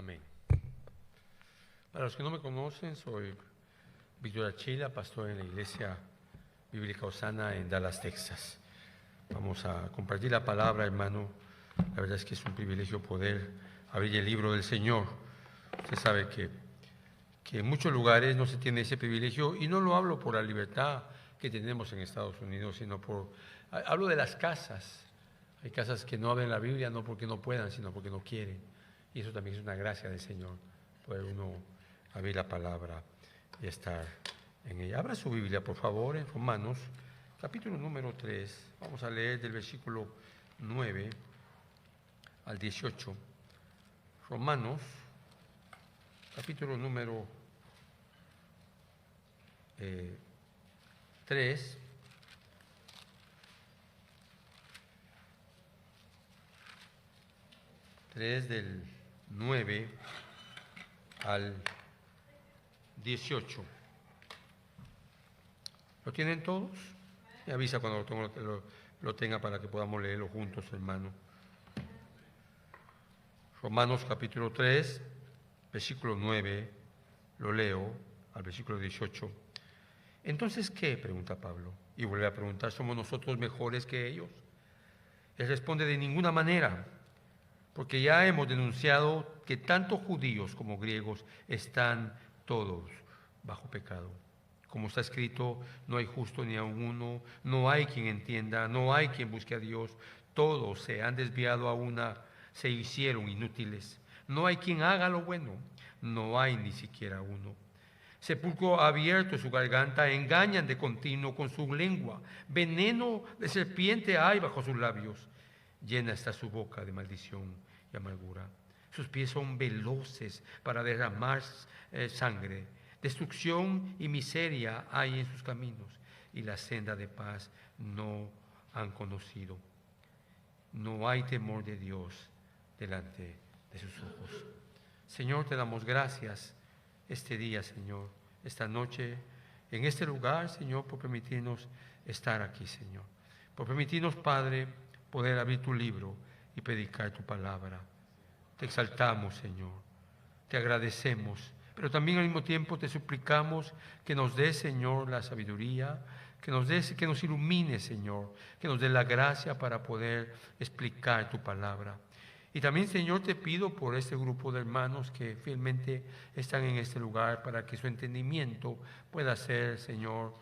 Amén. Para los que no me conocen, soy Víctor Achila, pastor en la Iglesia Bíblica Osana en Dallas, Texas. Vamos a compartir la palabra, hermano. La verdad es que es un privilegio poder abrir el libro del Señor. Usted sabe que en muchos lugares no se tiene ese privilegio, y no lo hablo por la libertad que tenemos en Estados Unidos, sino hablo de las casas. Hay casas que no abren la Biblia no porque no puedan, sino porque no quieren. Y eso también es una gracia del Señor, poder uno abrir la palabra y estar en ella. Abra su Biblia, por favor, en Romanos, capítulo número 3. Vamos a leer del versículo 9 al 18. Romanos, capítulo número 3. Del 9 al 18. ¿Lo tienen todos? Me avisa cuando lo tenga para que podamos leerlo juntos, hermano. Romanos capítulo 3, versículo 9, lo leo al versículo 18. Entonces, ¿qué? Pregunta Pablo. Y vuelve a preguntar, ¿somos nosotros mejores que ellos? Él responde, de ninguna manera. Porque ya hemos denunciado que tanto judíos como griegos están todos bajo pecado. Como está escrito, no hay justo ni aun uno, no hay quien entienda, no hay quien busque a Dios. Todos se han desviado a una, se hicieron inútiles. No hay quien haga lo bueno, no hay ni siquiera uno. Sepulcro abierto su garganta, engañan de continuo con su lengua. Veneno de serpiente hay bajo sus labios. Llena está su boca de maldición y amargura. Sus pies son veloces para derramar sangre. Destrucción y miseria hay en sus caminos, y la senda de paz no han conocido. No hay temor de Dios delante de sus ojos. Señor, te damos gracias este día, Señor, esta noche, en este lugar, Señor, por permitirnos estar aquí, Señor. Por permitirnos, Padre, poder abrir tu libro y predicar tu palabra. Te exaltamos, Señor, te agradecemos, pero también al mismo tiempo te suplicamos que nos des, Señor, la sabiduría, que nos ilumine, Señor, que nos dé la gracia para poder explicar tu palabra. Y también, Señor, te pido por este grupo de hermanos que fielmente están en este lugar, para que su entendimiento pueda ser, Señor,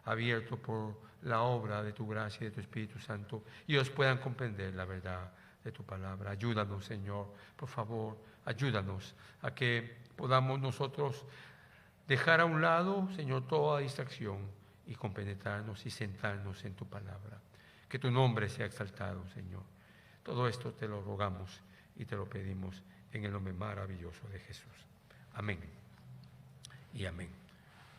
abierto por la obra de tu gracia y de tu Espíritu Santo, y ellos puedan comprender la verdad de tu palabra. Ayúdanos, Señor, por favor, ayúdanos a que podamos nosotros dejar a un lado, Señor, toda distracción y compenetrarnos y sentarnos en tu palabra. Que tu nombre sea exaltado, Señor. Todo esto te lo rogamos y te lo pedimos en el nombre maravilloso de Jesús. Amén y amén.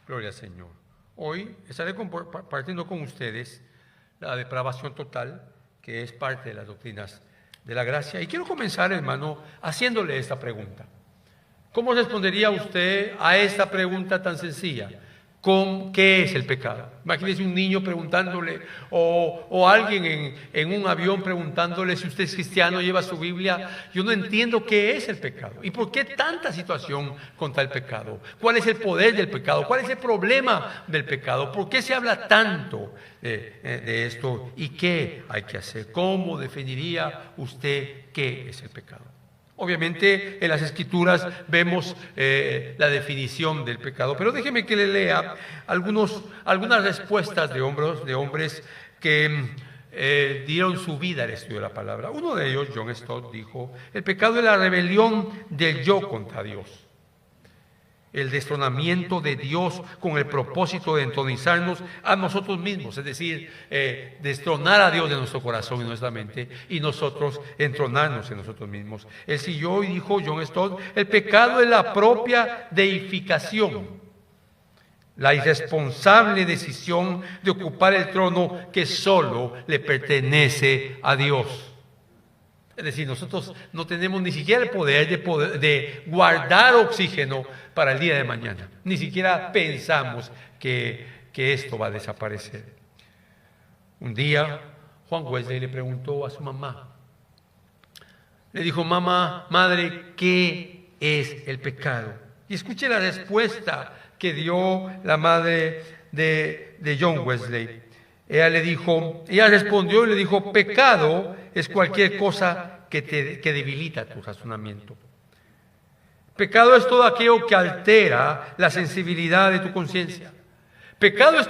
Gloria al Señor. Hoy estaré compartiendo con ustedes la depravación total, que es parte de las doctrinas de la gracia. Y quiero comenzar, hermano, haciéndole esta pregunta. ¿Cómo respondería usted a esta pregunta tan sencilla? ¿Qué es el pecado? Imagínese un niño preguntándole, o alguien en un avión preguntándole, si usted es cristiano, lleva su Biblia. Yo no entiendo qué es el pecado y por qué tanta situación contra el pecado. ¿Cuál es el poder del pecado? ¿Cuál es el problema del pecado? ¿Por qué se habla tanto de esto? ¿Y qué hay que hacer? ¿Cómo definiría usted qué es el pecado? Obviamente en las Escrituras vemos la definición del pecado, pero déjeme que le lea algunas respuestas de hombres que dieron su vida al estudio de la palabra. Uno de ellos, John Stott, dijo: el pecado es la rebelión del yo contra Dios, el destronamiento de Dios con el propósito de entronizarnos a nosotros mismos, es decir, destronar a Dios de nuestro corazón y nuestra mente, y nosotros entronarnos en nosotros mismos. Él siguió y dijo, John Stott, el pecado es la propia deificación, la irresponsable decisión de ocupar el trono que solo le pertenece a Dios. Es decir, nosotros no tenemos ni siquiera el poder de guardar oxígeno para el día de mañana. Ni siquiera pensamos que esto va a desaparecer. Un día, Juan Wesley le preguntó a su mamá. Le dijo, madre, ¿qué es el pecado? Y escuche la respuesta que dio la madre de John Wesley. Ella respondió y le dijo: pecado es cualquier cosa que debilita tu razonamiento. Pecado es todo aquello que altera la sensibilidad de tu conciencia. Pecado es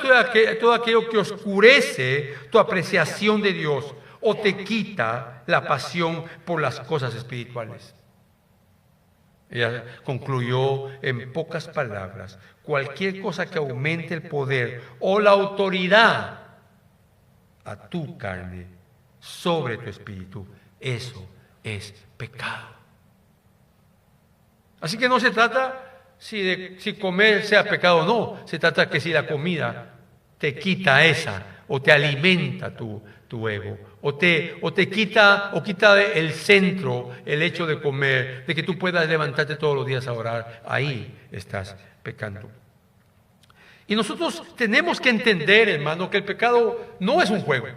todo aquello que oscurece tu apreciación de Dios o te quita la pasión por las cosas espirituales. Ella concluyó en pocas palabras: cualquier cosa que aumente el poder o la autoridad a tu carne sobre tu espíritu, eso es pecado. Así que no se trata si comer sea pecado o no, se trata que si la comida te quita esa, o te alimenta tu ego, o te quita el centro, el hecho de comer, de que tú puedas levantarte todos los días a orar, ahí estás pecando. Y nosotros tenemos que entender, hermano, que el pecado no es un juego,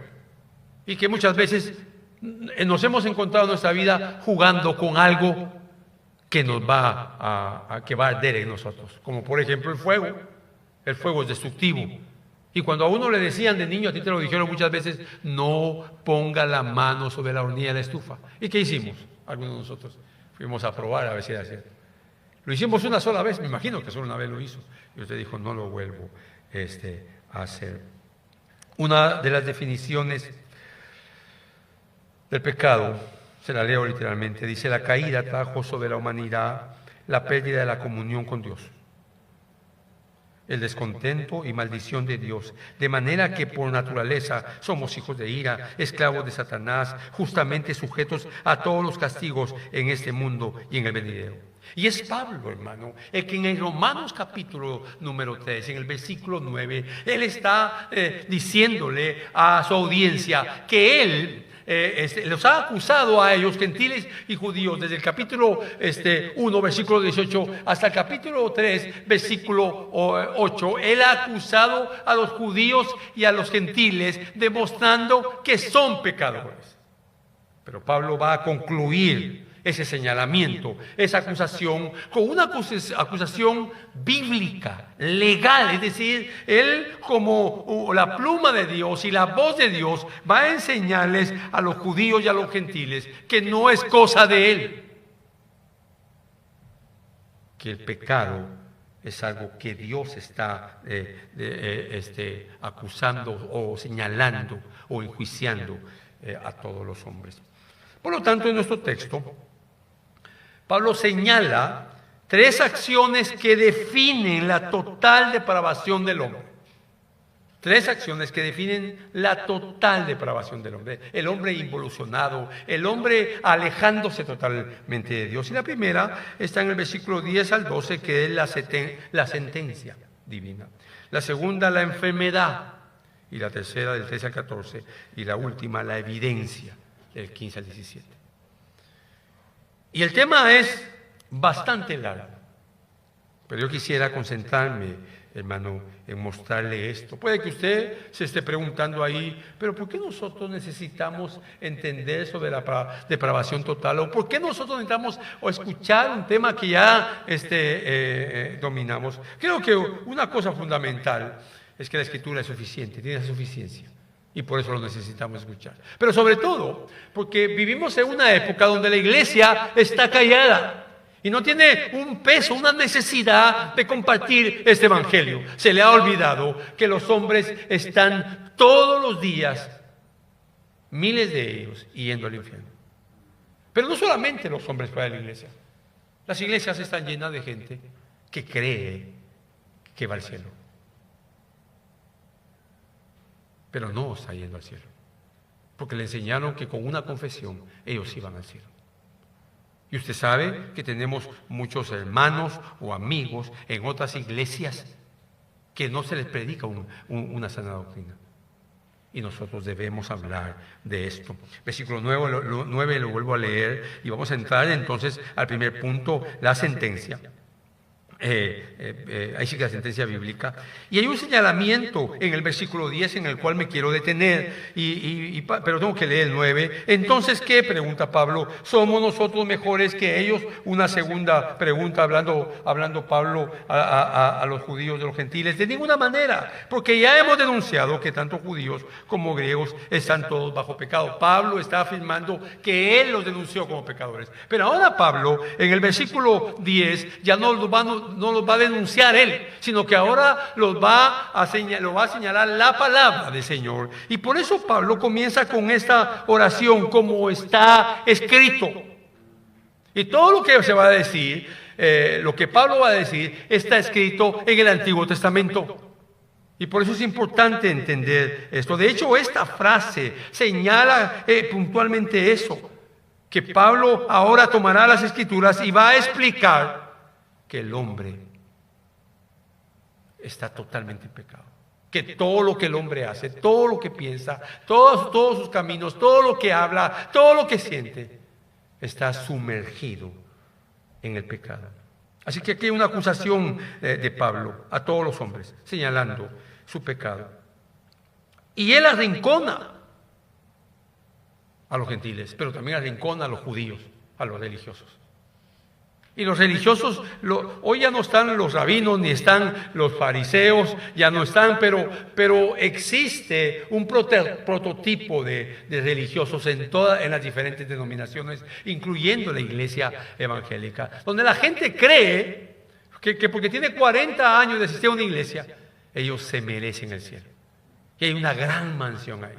y que muchas veces nos hemos encontrado en nuestra vida jugando con algo que nos que va a arder en nosotros, como por ejemplo el fuego. El fuego es destructivo. Y cuando a uno le decían de niño, a ti te lo dijeron muchas veces: no ponga la mano sobre la hornilla de la estufa. ¿Y qué hicimos? Algunos de nosotros fuimos a probar a ver si era cierto. Lo hicimos una sola vez, me imagino que solo una vez lo hizo. Y usted dijo: no lo vuelvo a hacer. Una de las definiciones del pecado, se la leo literalmente, dice: la caída trajo sobre la humanidad la pérdida de la comunión con Dios, el descontento y maldición de Dios, de manera que por naturaleza somos hijos de ira, esclavos de Satanás, justamente sujetos a todos los castigos en este mundo y en el venidero. Y es Pablo, hermano, el que en Romanos capítulo número 3, en el versículo 9, él está diciéndole a su audiencia que él los ha acusado a ellos, gentiles y judíos, desde el capítulo 1, versículo 18, hasta el capítulo 3, versículo 8. Él ha acusado a los judíos y a los gentiles, demostrando que son pecadores. Pero Pablo va a concluir ese señalamiento, esa acusación, con una acusación bíblica, legal. Es decir, él, como la pluma de Dios y la voz de Dios, va a enseñarles a los judíos y a los gentiles que no es cosa de él, que el pecado es algo que Dios está acusando o señalando o enjuiciando a todos los hombres. Por lo tanto, en nuestro texto, Pablo señala 3 acciones que definen la total depravación del hombre. 3 acciones que definen la total depravación del hombre. El hombre involucionado, el hombre alejándose totalmente de Dios. Y la primera está en el versículo 10 al 12, que es la sentencia divina. La segunda, la enfermedad. Y la tercera, del 13 al 14. Y la última, la evidencia, del 15 al 17. Y el tema es bastante largo, pero yo quisiera concentrarme, hermano, en mostrarle esto. Puede que usted se esté preguntando ahí: pero ¿por qué nosotros necesitamos entender sobre la depravación total? ¿O por qué nosotros necesitamos escuchar un tema que ya dominamos? Creo que una cosa fundamental es que la Escritura es suficiente, tiene suficiencia. Y por eso lo necesitamos escuchar. Pero sobre todo, porque vivimos en una época donde la iglesia está callada y no tiene un peso, una necesidad de compartir este evangelio. Se le ha olvidado que los hombres están todos los días, miles de ellos, yendo al infierno. Pero no solamente los hombres para la iglesia. Las iglesias están llenas de gente que cree que va al cielo, pero no está yendo al cielo, porque le enseñaron que con una confesión ellos iban al cielo. Y usted sabe que tenemos muchos hermanos o amigos en otras iglesias que no se les predica una sana doctrina. Y nosotros debemos hablar de esto. Versículo 9 lo vuelvo a leer y vamos a entrar entonces al primer punto, la sentencia. ahí sí que la sentencia bíblica. Y hay un señalamiento en el versículo 10 en el cual me quiero detener, pero tengo que leer el 9. Entonces, ¿qué? Pregunta Pablo. ¿Somos nosotros mejores que ellos? Una segunda pregunta, hablando Pablo a los judíos de los gentiles. De ninguna manera, porque ya hemos denunciado que tanto judíos como griegos están todos bajo pecado. Pablo está afirmando que él los denunció como pecadores. Pero ahora Pablo, en el versículo 10, ya no los va a denunciar él, sino que ahora lo va a señalar la palabra del Señor. Y por eso Pablo comienza con esta oración, como está escrito. Y todo lo que se va a decir, lo que Pablo va a decir, está escrito en el Antiguo Testamento. Y por eso es importante entender esto. De hecho, esta frase señala puntualmente eso, que Pablo ahora tomará las Escrituras y va a explicar que el hombre está totalmente en pecado. Que todo lo que el hombre hace, todo lo que piensa, todos sus caminos, todo lo que habla, todo lo que siente, está sumergido en el pecado. Así que aquí hay una acusación de Pablo a todos los hombres, señalando su pecado. Y él arrincona a los gentiles, pero también arrincona a los judíos, a los religiosos. Y los religiosos, hoy ya no están los rabinos, ni están los fariseos, ya no están, pero existe un prototipo de religiosos en las diferentes denominaciones, incluyendo la iglesia evangélica, donde la gente cree que porque tiene 40 años de asistir a una iglesia, ellos se merecen el cielo. Y hay una gran mansión ahí.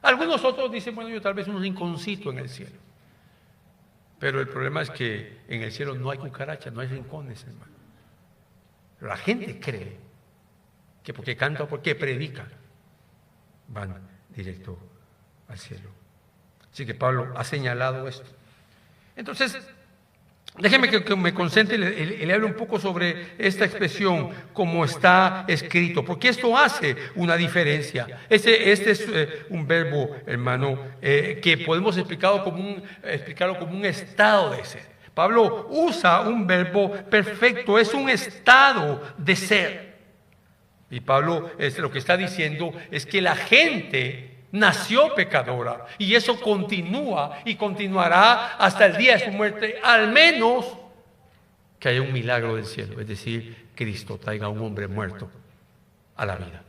Algunos otros dicen, bueno, yo tal vez un rinconcito en el cielo. Pero el problema es que en el cielo no hay cucarachas, no hay rincones, hermano. Pero la gente cree que porque canta o porque predica, van directo al cielo. Así que Pablo ha señalado esto. Entonces, déjeme que me concentre y le hable un poco sobre esta expresión, como está escrito, porque esto hace una diferencia. Este es un verbo, hermano, que podemos explicarlo como un estado de ser. Pablo usa un verbo perfecto, es un estado de ser. Y Pablo lo que está diciendo es que la gente nació pecadora y eso continúa y continuará hasta el día de su muerte, al menos que haya un milagro del cielo, es decir, Cristo traiga a un hombre muerto a la vida.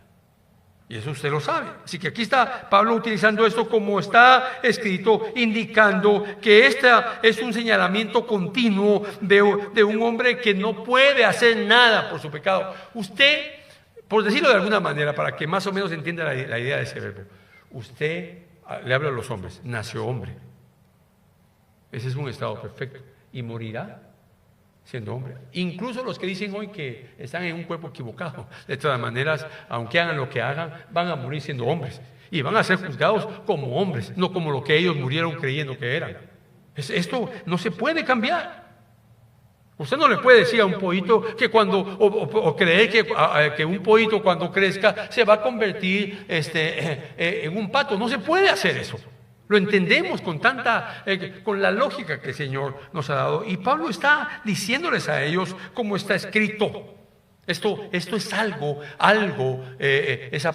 Y eso usted lo sabe. Así que aquí está Pablo utilizando esto como está escrito, indicando que este es un señalamiento continuo de un hombre que no puede hacer nada por su pecado. Usted, por decirlo de alguna manera, para que más o menos entienda la idea de ese verbo, usted, le hablo a los hombres, nació hombre. Ese es un estado perfecto. Y morirá siendo hombre. Incluso los que dicen hoy que están en un cuerpo equivocado, de todas maneras, aunque hagan lo que hagan, van a morir siendo hombres. Y van a ser juzgados como hombres, no como lo que ellos murieron creyendo que eran. Esto no se puede cambiar. Usted no le puede decir a un pollito que o creer que un pollito cuando crezca se va a convertir en un pato. No se puede hacer eso. Lo entendemos con la lógica que el Señor nos ha dado. Y Pablo está diciéndoles a ellos como está escrito. Esto es algo, ese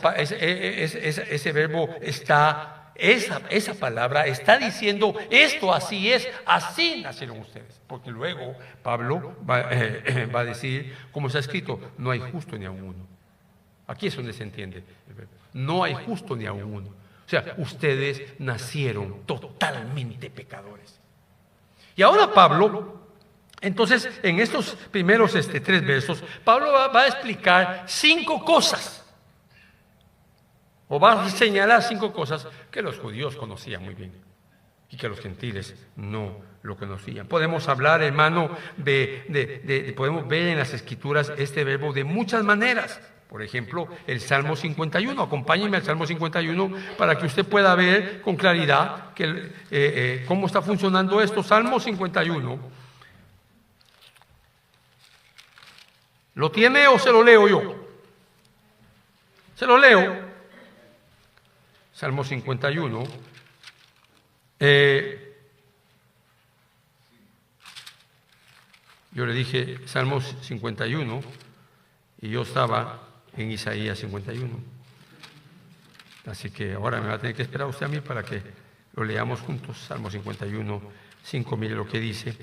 verbo está. Esa palabra está diciendo esto así es, así nacieron ustedes. Porque luego Pablo va a decir, como está escrito, no hay justo ni aun uno. Aquí es donde se entiende el verbo. No hay justo ni aun uno. O sea, ustedes nacieron totalmente pecadores. Y ahora Pablo, entonces en estos primeros 3 versos, Pablo va a explicar 5 cosas. O va a señalar 5 cosas que los judíos conocían muy bien y que los gentiles no lo conocían. Podemos hablar, hermano, podemos ver en las Escrituras este verbo de muchas maneras. Por ejemplo, el Salmo 51. Acompáñenme al Salmo 51 para que usted pueda ver con claridad cómo está funcionando esto. Salmo 51. ¿Lo tiene o se lo leo yo? Se lo leo. Salmo 51. Yo le dije Salmos 51 y yo estaba en Isaías 51. Así que ahora me va a tener que esperar usted a mí para que lo leamos juntos. Salmo 51, 5, mire lo que dice.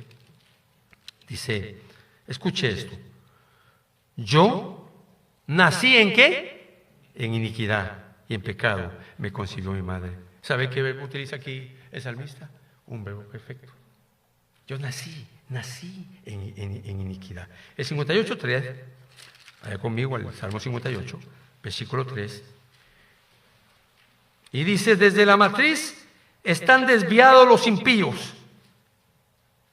Dice, escuche esto. Yo nací ¿en qué? En iniquidad y en pecado me concibió mi madre. ¿Sabe qué verbo utiliza aquí el salmista? Un verbo perfecto. Yo nací en iniquidad. El 58, 3, vaya conmigo al Salmo 58, versículo 3. Y dice, desde la matriz están desviados los impíos.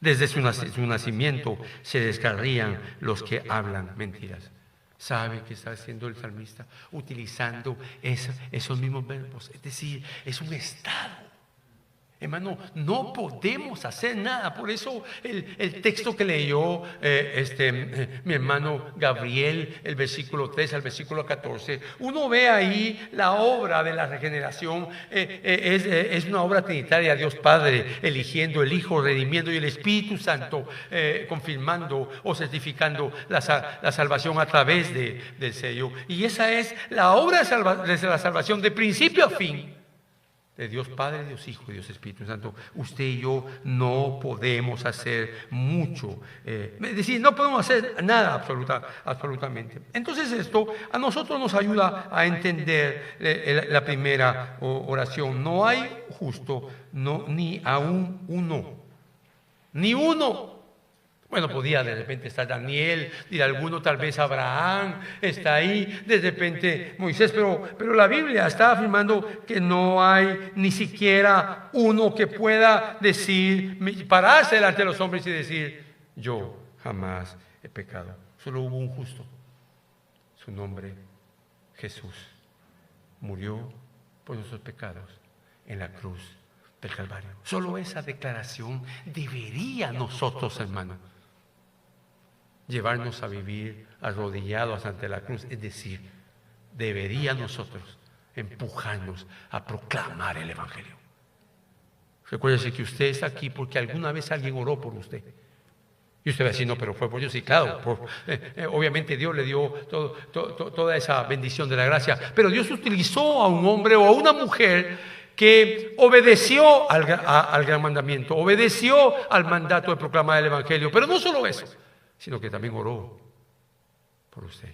Desde su nacimiento se descarrían los que hablan mentiras. ¿Sabe qué está haciendo el salmista? Utilizando esos mismos verbos. Es decir, es un estado. Hermano, no podemos hacer nada. Por eso el texto que leyó mi hermano Gabriel, el versículo 3 al versículo 14, uno ve ahí la obra de la regeneración. Es una obra trinitaria, Dios Padre eligiendo, el Hijo redimiendo y el Espíritu Santo confirmando o certificando la salvación a través del sello. Y esa es la obra de la salvación de principio a fin, de Dios Padre, Dios Hijo y Dios Espíritu Santo. Usted y yo no podemos hacer mucho, es decir, no podemos hacer nada absolutamente. Entonces esto a nosotros nos ayuda a entender la primera oración. No hay justo, no, ni aún uno, ni uno. Bueno, podía de repente estar Daniel, y alguno tal vez Abraham está ahí, de repente Moisés, pero la Biblia está afirmando que no hay ni siquiera uno que pueda decir, pararse delante de los hombres y decir, yo jamás he pecado. Solo hubo un justo, su nombre Jesús, murió por nuestros pecados en la cruz del Calvario. Solo esa declaración debería nosotros, hermanos, llevarnos a vivir arrodillados ante la cruz, es decir, debería nosotros empujarnos a proclamar el Evangelio. Recuérdese que usted está aquí porque alguna vez alguien oró por usted. Y usted va a decir, no, pero fue por Dios. Sí, claro, obviamente Dios le dio toda esa bendición de la gracia, pero Dios utilizó a un hombre o a una mujer que obedeció al gran mandamiento, obedeció al mandato de proclamar el Evangelio. Pero no solo eso, sino que también oró por usted.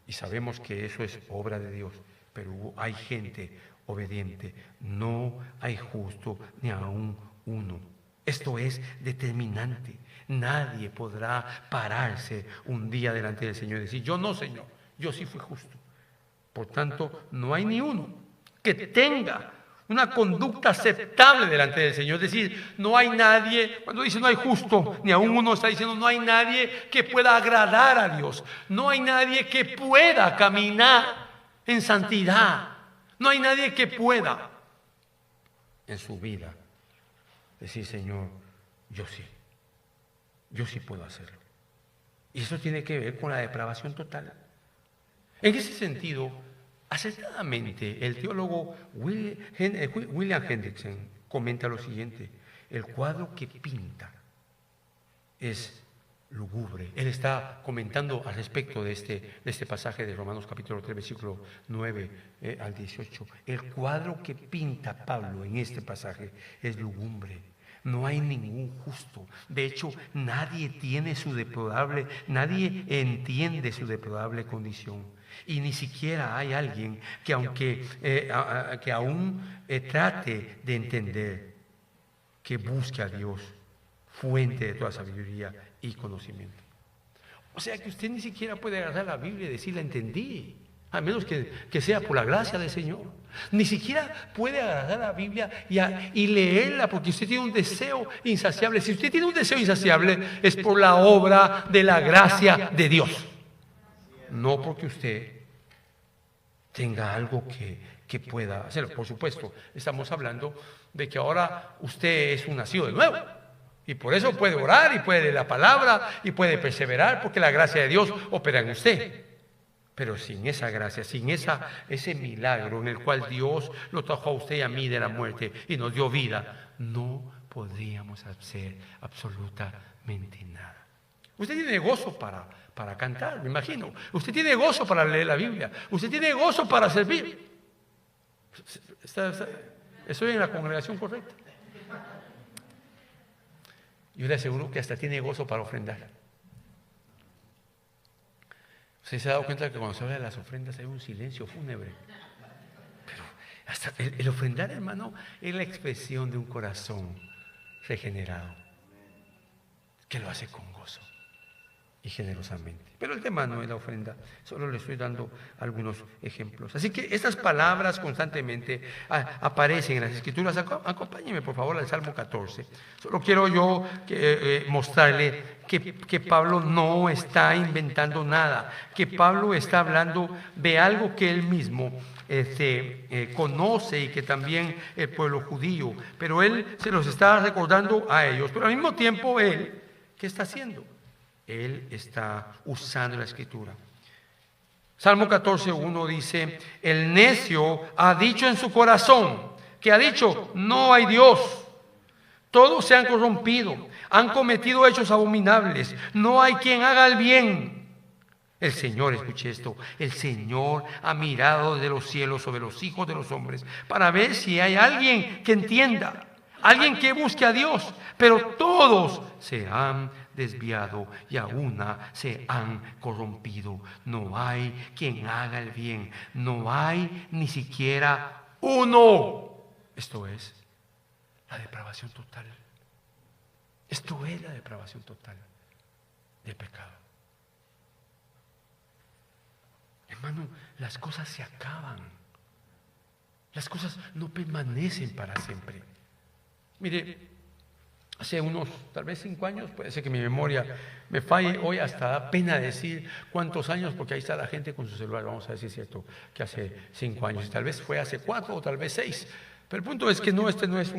Y sabemos que eso es obra de Dios, pero hay gente obediente. No hay justo ni aún uno. Esto es determinante. Nadie podrá pararse un día delante del Señor y decir, yo no, Señor, yo sí fui justo. Por tanto, no hay ni uno que tenga una conducta aceptable delante del Señor. Es decir, no hay nadie, cuando dice no hay justo, ni aún uno, está diciendo no hay nadie que pueda agradar a Dios. No hay nadie que pueda caminar en santidad. No hay nadie que pueda en su vida decir, Señor, yo sí puedo hacerlo. Y eso tiene que ver con la depravación total. En ese sentido, acertadamente, el teólogo William Hendrickson comenta lo siguiente: el cuadro que pinta es lúgubre. Él está comentando al respecto de este pasaje de Romanos capítulo 3, versículo 9 al 18. El cuadro que pinta Pablo en este pasaje es lúgubre. No hay ningún justo. De hecho, nadie entiende su deplorable condición. Y ni siquiera hay alguien que aún trate de entender, que busque a Dios, fuente de toda sabiduría y conocimiento. O sea que usted ni siquiera puede agarrar la Biblia y decir, la entendí, a menos que sea por la gracia del Señor. Ni siquiera puede agarrar la Biblia y leerla porque usted tiene un deseo insaciable. Si usted tiene un deseo insaciable, es por la obra de la gracia de Dios. No porque usted tenga algo que pueda hacerlo. Por supuesto, estamos hablando de que ahora usted es un nacido de nuevo. Y por eso puede orar y puede leer la palabra y puede perseverar porque la gracia de Dios opera en usted. Pero sin esa gracia, sin ese milagro en el cual Dios lo trajo a usted y a mí de la muerte y nos dio vida, no podríamos hacer absolutamente nada. Usted tiene gozo para cantar, me imagino. Usted tiene gozo para leer la Biblia. Usted tiene gozo para servir. Estoy en la congregación correcta. Yo le aseguro que hasta tiene gozo para ofrendar. ¿Usted se ha dado cuenta que cuando se habla de las ofrendas hay un silencio fúnebre? Pero hasta el ofrendar, hermano, es la expresión de un corazón regenerado que lo hace con gozo y generosamente. Pero el tema no es la ofrenda, solo le estoy dando algunos ejemplos. Así que estas palabras constantemente aparecen en las Escrituras. Acompáñenme por favor al Salmo 14. Solo quiero yo mostrarle que Pablo no está inventando nada, que Pablo está hablando de algo que él mismo conoce y que también el pueblo judío, pero él se los está recordando a ellos. Pero al mismo tiempo él, ¿qué está haciendo? Él está usando la Escritura. Salmo 14:1 dice: el necio ha dicho en su corazón, que ha dicho, no hay Dios. Todos se han corrompido, han cometido hechos abominables, no hay quien haga el bien. El Señor, escuche esto, el Señor ha mirado desde los cielos sobre los hijos de los hombres para ver si hay alguien que entienda, alguien que busque a Dios, pero todos se han desviado y a una se han corrompido. No hay quien haga el bien, no hay ni siquiera uno. Esto es la depravación total. Esto es la depravación total del pecado. Hermano, las cosas se acaban. Las cosas no permanecen para siempre. Mire, hace unos, tal vez 5 años, puede ser que mi memoria me falle, hoy hasta da pena decir cuántos años, porque ahí está la gente con su celular, vamos a decir cierto, que hace 5 años, tal vez fue hace 4 o tal vez 6, pero el punto es que no es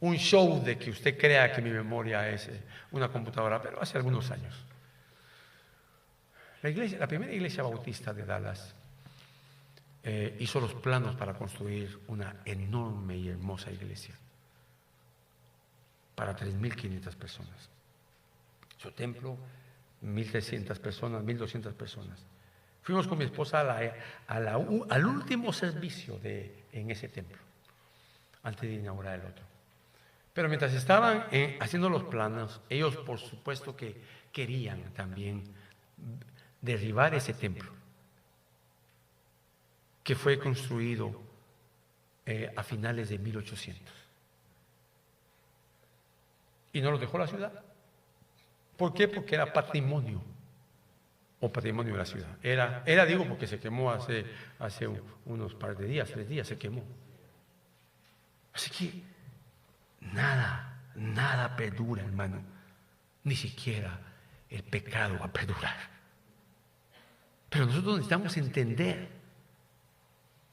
un show de que usted crea que mi memoria es una computadora, pero hace algunos años. La primera iglesia bautista de Dallas hizo los planos para construir una enorme y hermosa iglesia para 3.500 personas. Su templo, 1.300 personas, 1.200 personas. Fuimos con mi esposa al último servicio en ese templo, antes de inaugurar el otro. Pero mientras estaban haciendo los planos, ellos por supuesto que querían también derribar ese templo, que fue construido a finales de 1800. Y no lo dejó la ciudad. ¿Por qué? Porque era patrimonio, o patrimonio de la ciudad. Era digo, porque se quemó hace unos par de días, 3 días se quemó. Así que nada perdura, hermano. Ni siquiera el pecado va a perdurar. Pero nosotros necesitamos entender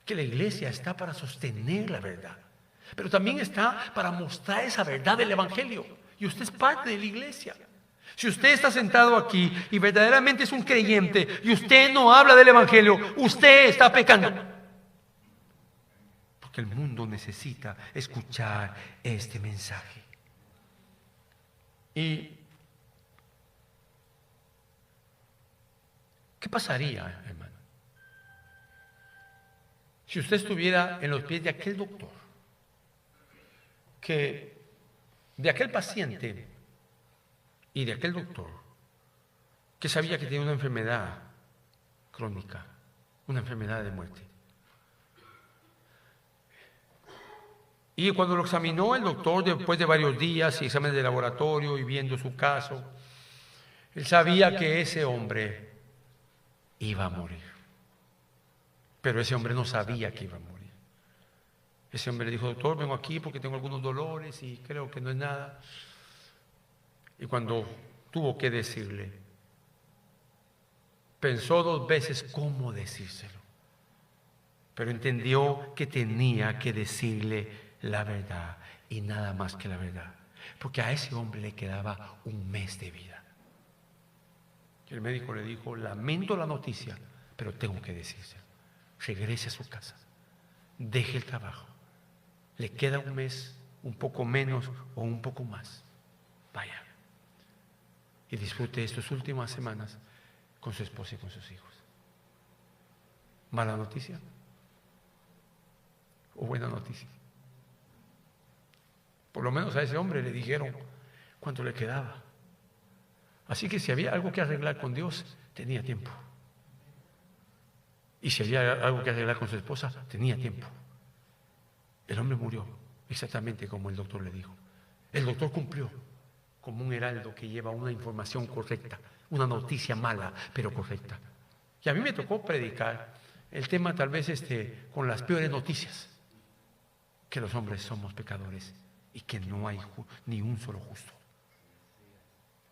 que la iglesia está para sostener la verdad, pero también está para mostrar esa verdad del Evangelio. Y usted es parte de la iglesia. Si usted está sentado aquí y verdaderamente es un creyente y usted no habla del Evangelio, usted está pecando. Porque el mundo necesita escuchar este mensaje. ¿Y qué pasaría, hermano, si usted estuviera en los pies de aquel doctor, de aquel paciente y de aquel doctor que sabía que tenía una enfermedad crónica, una enfermedad de muerte? Y cuando lo examinó el doctor, después de varios días y exámenes de laboratorio y viendo su caso, él sabía que ese hombre iba a morir. Pero ese hombre no sabía que iba a morir. Ese hombre le dijo: doctor, vengo aquí porque tengo algunos dolores y creo que no es nada. Y cuando tuvo que decirle, pensó 2 veces cómo decírselo, pero entendió que tenía que decirle la verdad y nada más que la verdad, porque a ese hombre le quedaba 1 mes de vida. Y el médico le dijo: lamento la noticia, pero tengo que decírselo. Regrese a su casa, deje el trabajo, le queda 1 mes, un poco menos o un poco más, vaya. y disfrute estas últimas semanas con su esposa y con sus hijos. ¿Mala noticia o buena noticia? Por lo menos a ese hombre le dijeron cuánto le quedaba. Así que si había algo que arreglar con Dios, tenía tiempo. Y si había algo que arreglar con su esposa, tenía tiempo. El hombre murió exactamente como el doctor le dijo. El doctor cumplió como un heraldo que lleva una información correcta, una noticia mala, pero correcta. Y a mí me tocó predicar el tema tal vez con las peores noticias, que los hombres somos pecadores y que no hay ni un solo justo.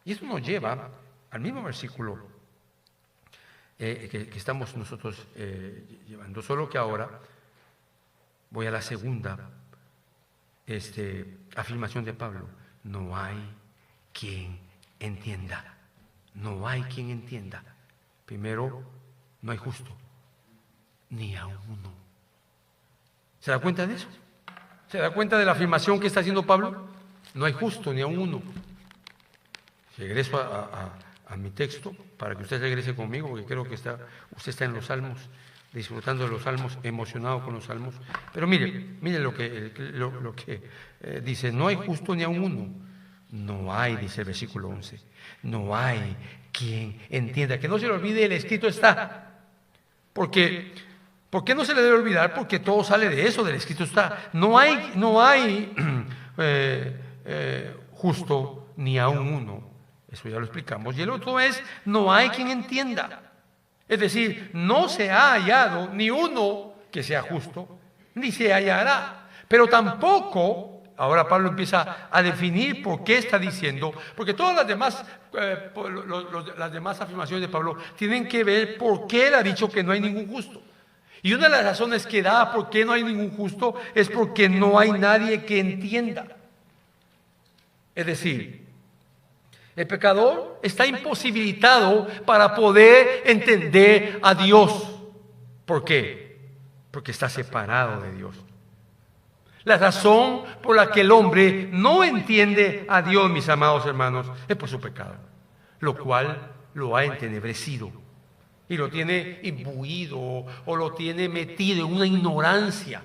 Y eso nos lleva al mismo versículo que estamos nosotros llevando, solo que ahora voy a la segunda afirmación de Pablo. No hay quien entienda. No hay quien entienda. Primero, no hay justo, ni a uno. ¿Se da cuenta de eso? ¿Se da cuenta de la afirmación que está haciendo Pablo? No hay justo, ni a uno. Regreso a mi texto para que usted regrese conmigo, porque creo que usted está en los Salmos, disfrutando de los Salmos, emocionado con los Salmos. Pero mire lo que dice: no hay justo ni a uno. No hay, dice el versículo 11, no hay quien entienda. Que no se le olvide, el escrito está. ¿Por qué no se le debe olvidar? Porque todo sale de eso, del escrito está. No hay justo ni a uno. Eso ya lo explicamos. Y el otro es: no hay quien entienda. Es decir, no se ha hallado ni uno que sea justo, ni se hallará. Pero tampoco, ahora Pablo empieza a definir por qué está diciendo, porque todas las demás afirmaciones de Pablo tienen que ver por qué él ha dicho que no hay ningún justo. Y una de las razones que da por qué no hay ningún justo es porque no hay nadie que entienda. Es decir, el pecador está imposibilitado para poder entender a Dios. ¿Por qué? Porque está separado de Dios. La razón por la que el hombre no entiende a Dios, mis amados hermanos, es por su pecado, lo cual lo ha entenebrecido y lo tiene imbuido o lo tiene metido en una ignorancia.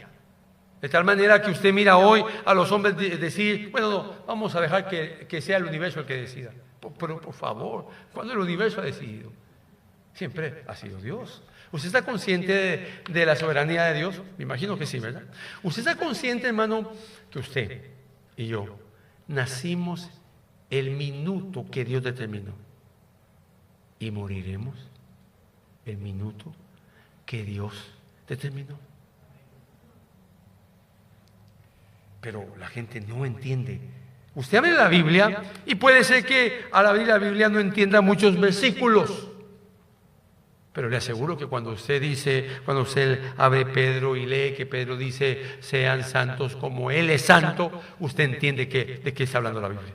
De tal manera que usted mira hoy a los hombres decir: bueno, no, vamos a dejar que sea el universo el que decida. Pero por favor, ¿cuándo el universo ha decidido? Siempre ha sido Dios. ¿Usted está consciente de la soberanía de Dios? Me imagino que sí, ¿verdad? ¿Usted está consciente, hermano, que usted y yo nacimos el minuto que Dios determinó y moriremos el minuto que Dios determinó? Pero la gente no entiende. Usted abre la Biblia y puede ser que al abrir la Biblia no entienda muchos versículos. Pero le aseguro que cuando usted abre Pedro y lee que Pedro dice: sean santos como Él es santo, usted entiende de qué está hablando la Biblia.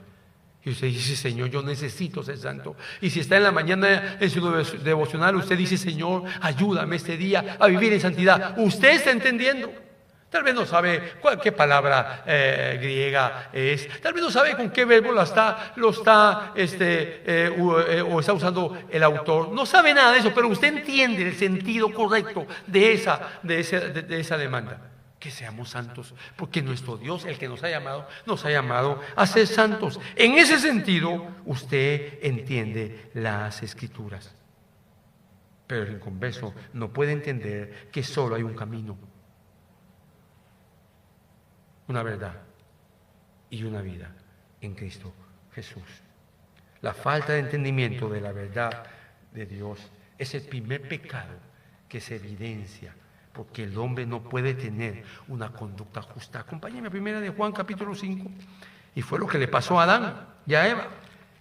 Y usted dice: Señor, yo necesito ser santo. Y si está en la mañana en su devocional, usted dice: Señor, ayúdame este día a vivir en santidad. Usted está entendiendo. Tal vez no sabe qué palabra griega es, tal vez no sabe con qué verbo o está usando el autor. No sabe nada de eso, pero usted entiende el sentido correcto de esa demanda. Que seamos santos, porque nuestro Dios, el que nos ha llamado a ser santos. En ese sentido, usted entiende las Escrituras. Pero el inconverso no puede entender que solo hay un camino, una verdad y una vida en Cristo Jesús. La falta de entendimiento de la verdad de Dios es el primer pecado que se evidencia, porque el hombre no puede tener una conducta justa. Acompáñenme a 1 de Juan capítulo 5. Y fue lo que le pasó a Adán y a Eva,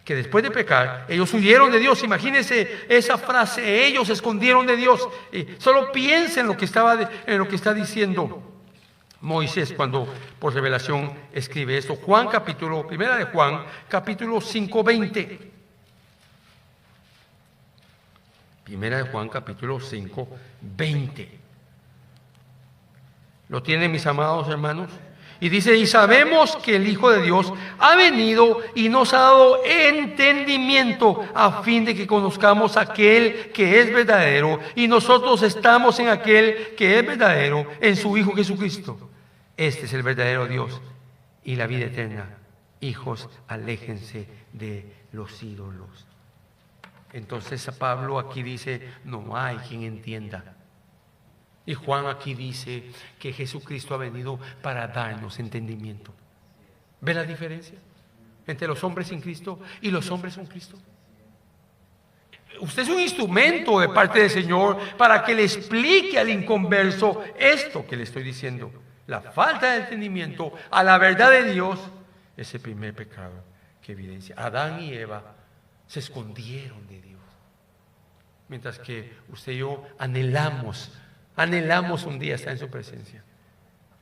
que después de pecar, ellos huyeron de Dios. Imagínense esa frase: ellos se escondieron de Dios. Solo piensen en lo que está diciendo Moisés cuando por revelación escribe esto. 1 de Juan, capítulo 5, 20. 1 de Juan, capítulo 5, 20. ¿Lo tienen, mis amados hermanos? Y dice: y sabemos que el Hijo de Dios ha venido y nos ha dado entendimiento entendimiento a fin de que conozcamos aquel que es verdadero y nosotros estamos en aquel que es verdadero, en su Hijo Jesucristo. Este es el verdadero Dios y la vida eterna. Hijos, aléjense de los ídolos. Entonces Pablo aquí dice, no hay quien entienda. Y Juan aquí dice que Jesucristo ha venido para darnos entendimiento. ¿Ve la diferencia entre los hombres sin Cristo y los hombres con Cristo? Usted es un instrumento de parte del Señor para que le explique al inconverso esto que le estoy diciendo. La falta de entendimiento a la verdad de Dios es el primer pecado que evidencia. Adán y Eva se escondieron de Dios, mientras que usted y yo anhelamos un día estar en su presencia.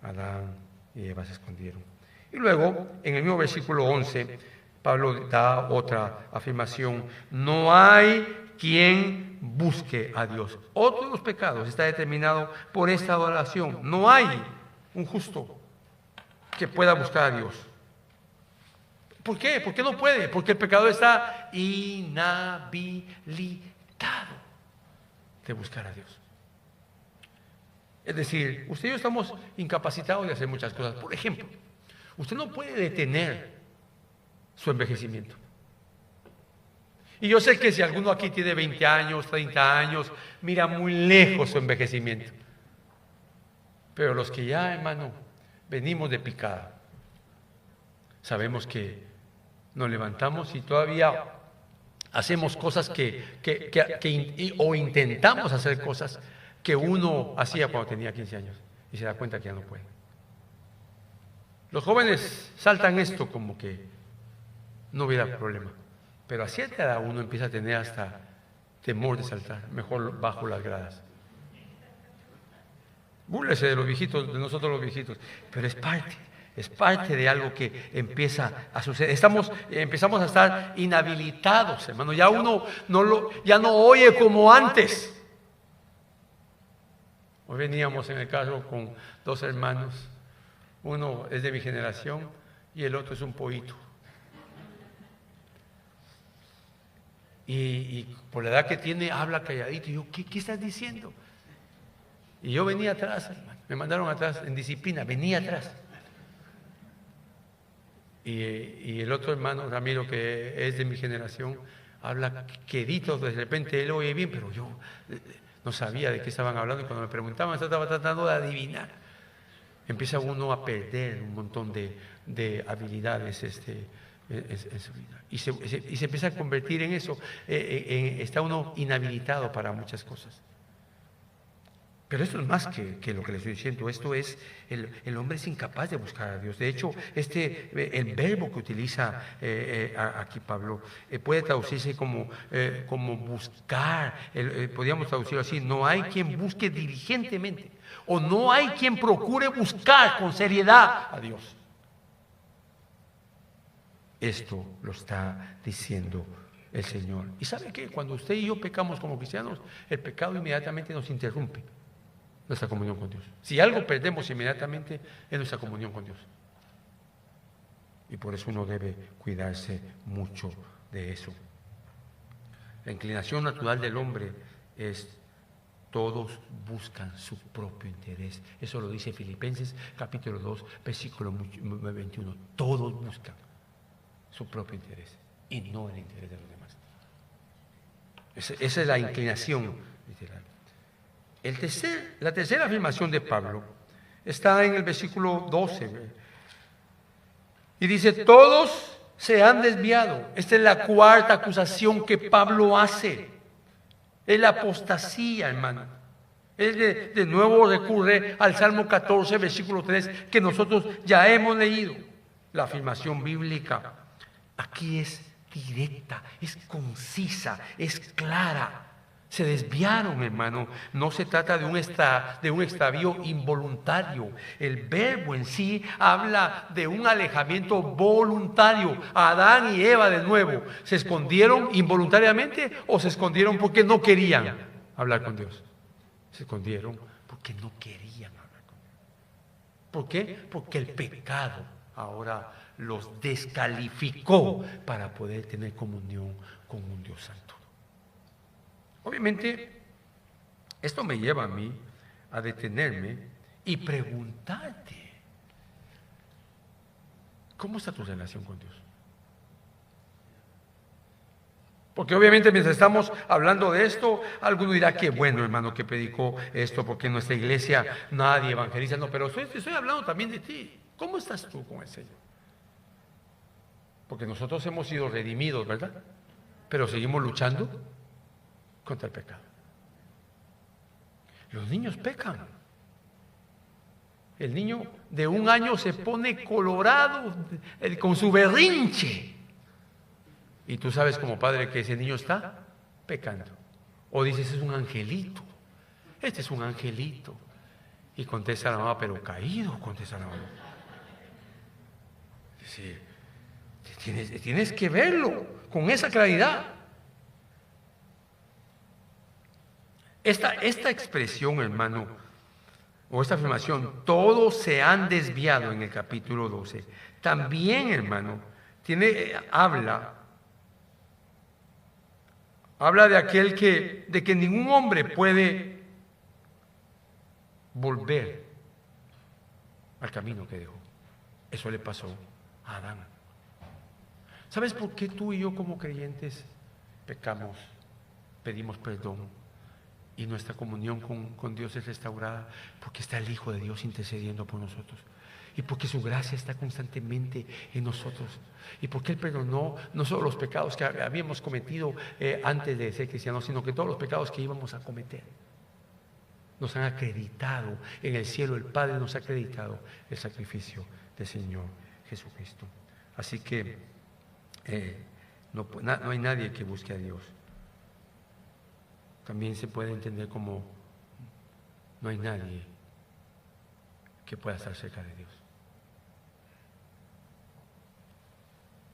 Adán y Eva se escondieron. Y luego, en el mismo versículo 11, Pablo da otra afirmación: no hay quien busque a Dios. Otro de los pecados está determinado por esta adoración. No hay un justo que pueda buscar a Dios. ¿Por qué? ¿Por qué no puede? Porque el pecador está inhabilitado de buscar a Dios. Es decir, usted y yo estamos incapacitados de hacer muchas cosas. Por ejemplo, usted no puede detener su envejecimiento. Y yo sé que si alguno aquí tiene 20 años, 30 años, mira muy lejos su envejecimiento. Pero los que ya, hermano, venimos de picada, sabemos que nos levantamos y todavía hacemos cosas o intentamos hacer cosas que uno hacía cuando tenía 15 años y se da cuenta que ya no puede. Los jóvenes saltan esto como que no hubiera problema, pero a cierta edad uno empieza a tener hasta temor de saltar, mejor bajo las gradas. Búrlese de los viejitos, de nosotros los viejitos, pero es parte de algo que empieza a suceder. Empezamos a estar inhabilitados, hermano. Ya uno ya no oye como antes. Hoy veníamos en el carro con dos hermanos. Uno es de mi generación y el otro es un pollito. Y por la edad que tiene, habla calladito. Y yo, ¿qué estás diciendo? Y yo venía atrás, hermano. Me mandaron atrás en disciplina, venía atrás. Y el otro hermano, Ramiro, que es de mi generación, habla quedito, de repente él oye bien, pero yo no sabía de qué estaban hablando. Y cuando me preguntaban, estaba tratando de adivinar. Empieza uno a perder un montón de habilidades en su vida. Y se empieza a convertir en eso. Está uno inhabilitado para muchas cosas. Pero esto es más que lo que le estoy diciendo. Esto es, el hombre es incapaz de buscar a Dios. De hecho, el verbo que utiliza aquí Pablo puede traducirse como buscar. Podríamos traducirlo así: no hay quien busque diligentemente, o no hay quien procure buscar con seriedad a Dios. Esto lo está diciendo el Señor. Y ¿sabe qué? Cuando usted y yo pecamos como cristianos, el pecado inmediatamente nos interrumpe nuestra comunión con Dios. Si algo perdemos inmediatamente es nuestra comunión con Dios. Y por eso uno debe cuidarse mucho de eso. La inclinación natural del hombre es: todos buscan su propio interés. Eso lo dice Filipenses capítulo 2, versículo 21. Todos buscan su propio interés y no el interés de los demás. Esa es la inclinación literal. La tercera afirmación de Pablo está en el versículo 12. Y dice: todos se han desviado. Esta es la cuarta acusación que Pablo hace. Es la apostasía, hermano. Él de nuevo recurre al Salmo 14, versículo 3, que nosotros ya hemos leído. La afirmación bíblica aquí es directa, es concisa, es clara. Se desviaron, hermano. No se trata de un extravío involuntario. El verbo en sí habla de un alejamiento voluntario. Adán y Eva, de nuevo, ¿se escondieron involuntariamente o se escondieron porque no querían hablar con Dios? Se escondieron porque no querían hablar con Dios. ¿Por qué? Porque el pecado ahora los descalificó para poder tener comunión con un Dios santo. Obviamente, esto me lleva a mí a detenerme y preguntarte, ¿cómo está tu relación con Dios? Porque obviamente mientras estamos hablando de esto, alguno dirá que bueno, hermano, que predicó esto, porque en nuestra iglesia nadie evangeliza. No, pero estoy hablando también de ti. ¿Cómo estás tú con el Señor? Porque nosotros hemos sido redimidos, ¿verdad? Pero seguimos luchando contra el pecado. Los niños pecan. El niño de 1 año se pone colorado con su berrinche. Y tú sabes como padre que ese niño está pecando. O dices, es un angelito. Este es un angelito. Y contesta la mamá, pero caído, contesta la mamá. Sí, tienes que verlo con esa claridad. Esta expresión, hermano, o esta afirmación, todos se han desviado en el capítulo 12. También, hermano, habla de de que ningún hombre puede volver al camino que dejó. Eso le pasó a Adán. ¿Sabes por qué tú y yo como creyentes pecamos, pedimos perdón y nuestra comunión con Dios es restaurada? Porque está el Hijo de Dios intercediendo por nosotros. Y porque su gracia está constantemente en nosotros. Y porque Él perdonó no solo los pecados que habíamos cometido antes de ser cristianos, sino que todos los pecados que íbamos a cometer. Nos han acreditado en el cielo, el Padre nos ha acreditado el sacrificio del Señor Jesucristo. Así que no hay nadie que busque a Dios. También se puede entender como no hay nadie que pueda estar cerca de Dios.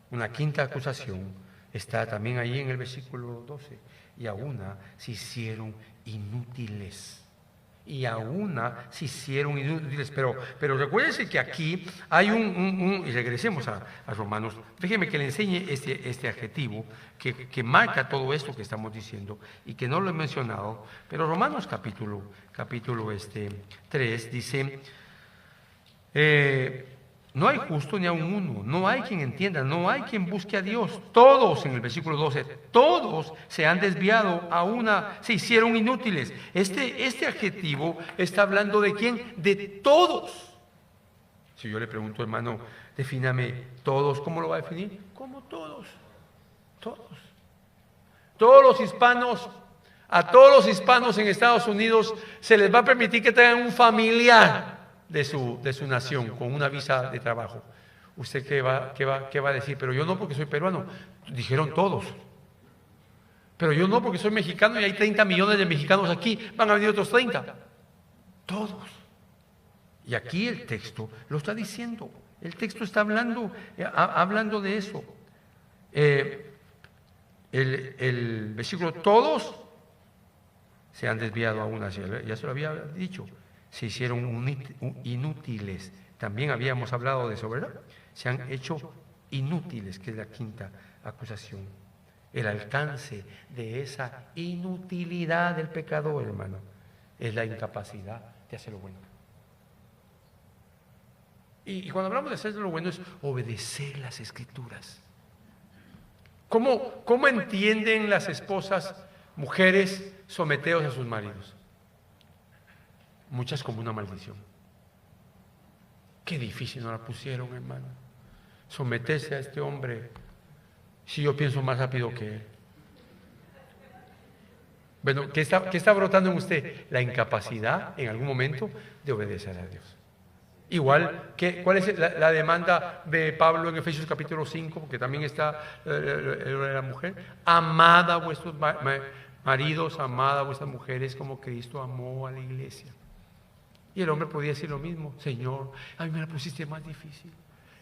Una quinta acusación está también ahí en el versículo 12. Y a una se hicieron inútiles. Y a una se hicieron inútiles. Pero recuérdense que aquí hay y regresemos a Romanos. Déjenme que le enseñe este adjetivo que marca todo esto que estamos diciendo y que no lo he mencionado. Pero Romanos capítulo 3 dice... no hay justo ni aun uno, no hay quien entienda, no hay quien busque a Dios. Todos, en el versículo 12, todos se han desviado, se hicieron inútiles. Este adjetivo está hablando ¿de quién? De todos. Si yo le pregunto, hermano, defíname todos, ¿cómo lo va a definir? Como todos, todos. Todos los hispanos, a todos los hispanos en Estados Unidos se les va a permitir que tengan un familiar de su nación, con una visa de trabajo. ¿Usted qué va a decir? Pero yo no, porque soy peruano. Dijeron todos. Pero yo no, porque soy mexicano y hay 30 millones de mexicanos aquí. Van a venir otros 30. Todos. Y aquí el texto lo está diciendo. El texto está hablando de eso. El versículo, todos se han desviado a una. Ya se lo había dicho. Se hicieron inútiles. También habíamos hablado de eso, ¿verdad? Se han hecho inútiles, que es la quinta acusación. El alcance de esa inutilidad del pecador, hermano, es la incapacidad de hacer lo bueno. Y cuando hablamos de hacer lo bueno es obedecer las Escrituras. ¿Cómo entienden las esposas, mujeres, someteos a sus maridos? Muchas como una maldición. Qué difícil nos la pusieron, hermano. Someterse a este hombre, si yo pienso más rápido que él. Bueno, ¿qué está brotando en usted? La incapacidad en algún momento de obedecer a Dios. Igual, ¿cuál es la demanda de Pablo en Efesios capítulo 5? Porque también está la mujer. Amad a vuestros maridos, amad a vuestras mujeres como Cristo amó a la iglesia. Y el hombre podía decir lo mismo: Señor, a mí me la pusiste más difícil.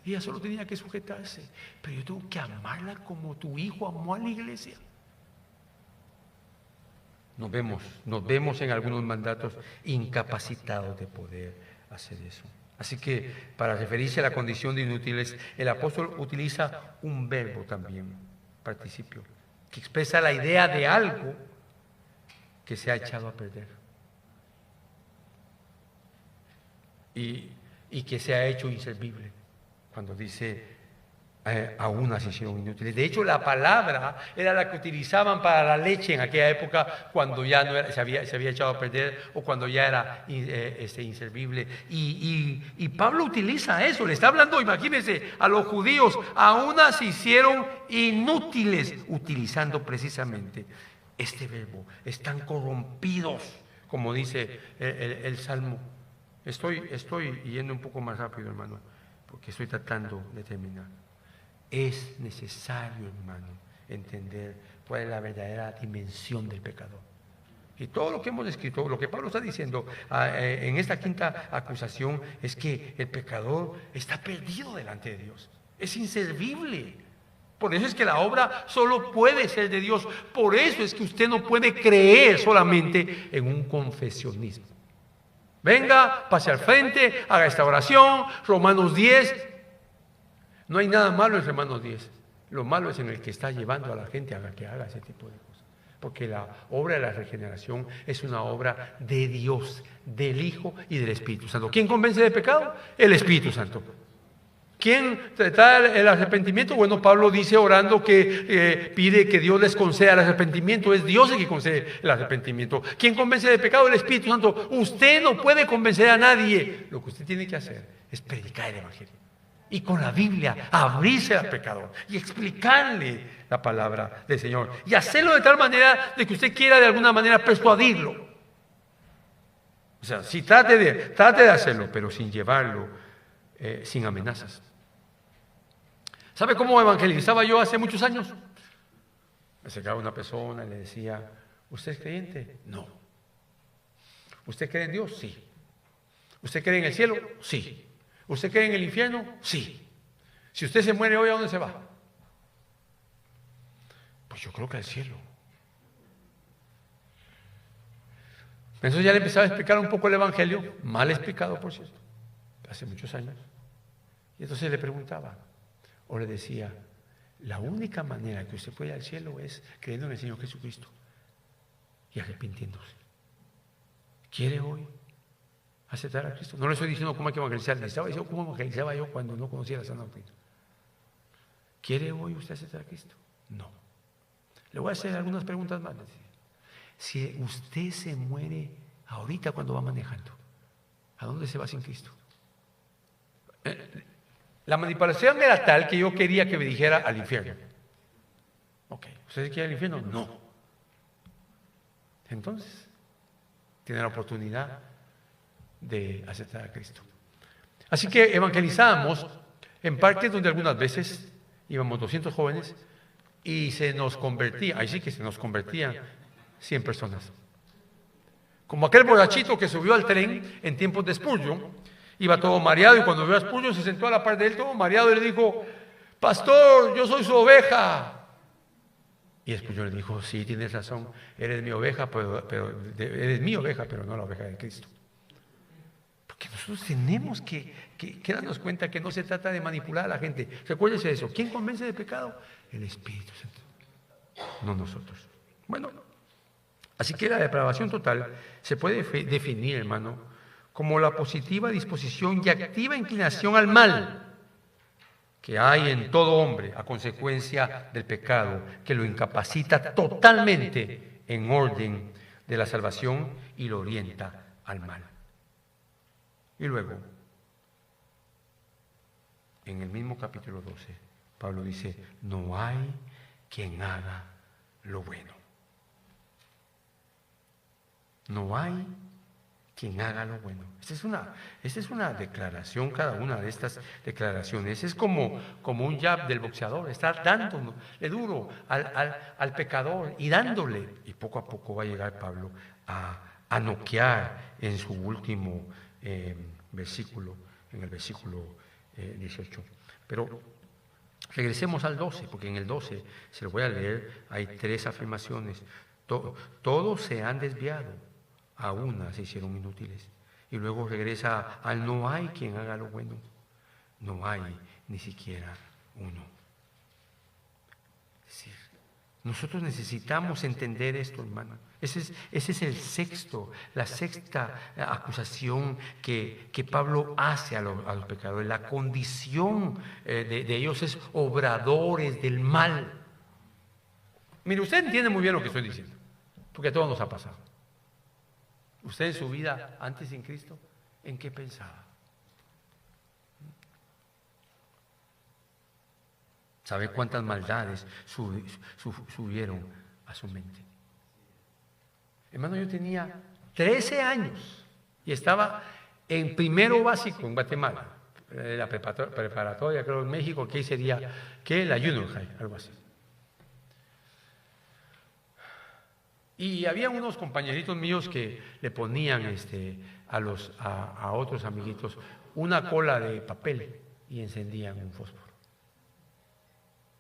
Ella solo tenía que sujetarse, pero yo tengo que amarla como tu hijo amó a la iglesia. Nos vemos en algunos mandatos incapacitados de poder hacer eso. Así que para referirse a la condición de inútiles, el apóstol utiliza un verbo también, participio, que expresa la idea de algo que se ha echado a perder y que se ha hecho inservible, cuando dice aún se hicieron inútiles. De hecho, la palabra era la que utilizaban para la leche en aquella época, cuando ya no era, se había echado a perder, o cuando ya era inservible. Y Pablo utiliza eso, le está hablando, imagínense, a los judíos, aún se hicieron inútiles, utilizando precisamente este verbo. Están corrompidos, como dice el Salmo. Estoy yendo un poco más rápido, hermano, porque estoy tratando de terminar. Es necesario, hermano, entender cuál es la verdadera dimensión del pecador. Y todo lo que hemos escrito, lo que Pablo está diciendo en esta quinta acusación, es que el pecador está perdido delante de Dios. Es inservible. Por eso es que la obra solo puede ser de Dios. Por eso es que usted no puede creer solamente en un confesionismo. Venga, pase al frente, haga esta oración, Romanos 10. No hay nada malo en Romanos 10. Lo malo es en el que está llevando a la gente a que haga ese tipo de cosas. Porque la obra de la regeneración es una obra de Dios, del Hijo y del Espíritu Santo. ¿Quién convence de pecado? El Espíritu Santo. ¿Quién trata el arrepentimiento? Bueno, Pablo dice orando que pide que Dios les conceda el arrepentimiento. Es Dios el que concede el arrepentimiento. ¿Quién convence de pecado? El Espíritu Santo. Usted no puede convencer a nadie. Lo que usted tiene que hacer es predicar el Evangelio. Y con la Biblia abrirse al pecador y explicarle la palabra del Señor. Y hacerlo de tal manera de que usted quiera de alguna manera persuadirlo. O sea, sí, trate de hacerlo, pero sin llevarlo, sin amenazas. ¿Sabe cómo evangelizaba yo hace muchos años? Me acercaba una persona y le decía, ¿usted es creyente? No. ¿Usted cree en Dios? Sí. ¿Usted cree en el cielo? Sí. ¿Usted cree en el infierno? Sí. Si usted se muere hoy, ¿a dónde se va? Pues yo creo que al cielo. Entonces ya le empezaba a explicar un poco el Evangelio, mal explicado, por cierto, hace muchos años. Y entonces le preguntaba, o le decía, la única manera que usted puede ir al cielo es creyendo en el Señor Jesucristo y arrepintiéndose. ¿Quiere hoy aceptar a Cristo? No le estoy diciendo cómo hay que evangelizar, le estaba diciendo cómo evangelizaba yo cuando no conocía la sana doctrina. ¿Quiere hoy usted aceptar a Cristo? No. Le voy a hacer algunas preguntas más. Si usted se muere ahorita cuando va manejando, ¿a dónde se va sin Cristo? La manipulación era tal que yo quería que me dijera al infierno. Ok, ¿usted quiere al infierno? No. Entonces, tiene la oportunidad de aceptar a Cristo. Así que evangelizamos en parques donde algunas veces íbamos 200 jóvenes y se nos convertía, ahí sí que se nos convertían 100 personas. Como aquel borrachito que subió al tren en tiempos de Spurgeon, iba todo mareado y cuando vio a Spurgeon se sentó a la par de él todo mareado y le dijo, pastor, yo soy su oveja. Y Spurgeon le dijo, sí, tienes razón, eres mi oveja, pero no la oveja de Cristo. Porque nosotros tenemos que darnos cuenta que no se trata de manipular a la gente. Recuérdese de eso. ¿Quién convence de pecado? El Espíritu Santo, no nosotros. Bueno, así que la depravación total se puede definir, hermano, como la positiva disposición y activa inclinación al mal que hay en todo hombre a consecuencia del pecado, que lo incapacita totalmente en orden de la salvación y lo orienta al mal. Y luego, en el mismo capítulo 12, Pablo dice, no hay quien haga lo bueno. No hay quien haga lo bueno. Esta es una declaración, cada una de estas declaraciones. Es como un jab del boxeador, está dándole duro al pecador y dándole. Y poco a poco va a llegar Pablo a noquear en su último versículo, en el versículo 18. Pero regresemos al 12, porque en el 12, se lo voy a leer, hay 3 afirmaciones. Todos se han desviado, a una se hicieron inútiles. Y luego regresa al no hay quien haga lo bueno. No hay ni siquiera uno. Es decir, nosotros necesitamos entender esto, hermano. Ese es la sexta acusación que Pablo hace a los pecadores. La condición de ellos es obradores del mal. Mire, usted entiende muy bien lo que estoy diciendo, porque a todos nos ha pasado. Usted en su vida antes en Cristo, ¿en qué pensaba? ¿Sabe cuántas maldades subieron a su mente? Hermano, yo tenía 13 años y estaba en primero básico en Guatemala, la preparatoria, creo, en México, que sería, que la Junior High, algo así. Y había unos compañeritos míos que le ponían a otros amiguitos una cola de papel y encendían un fósforo.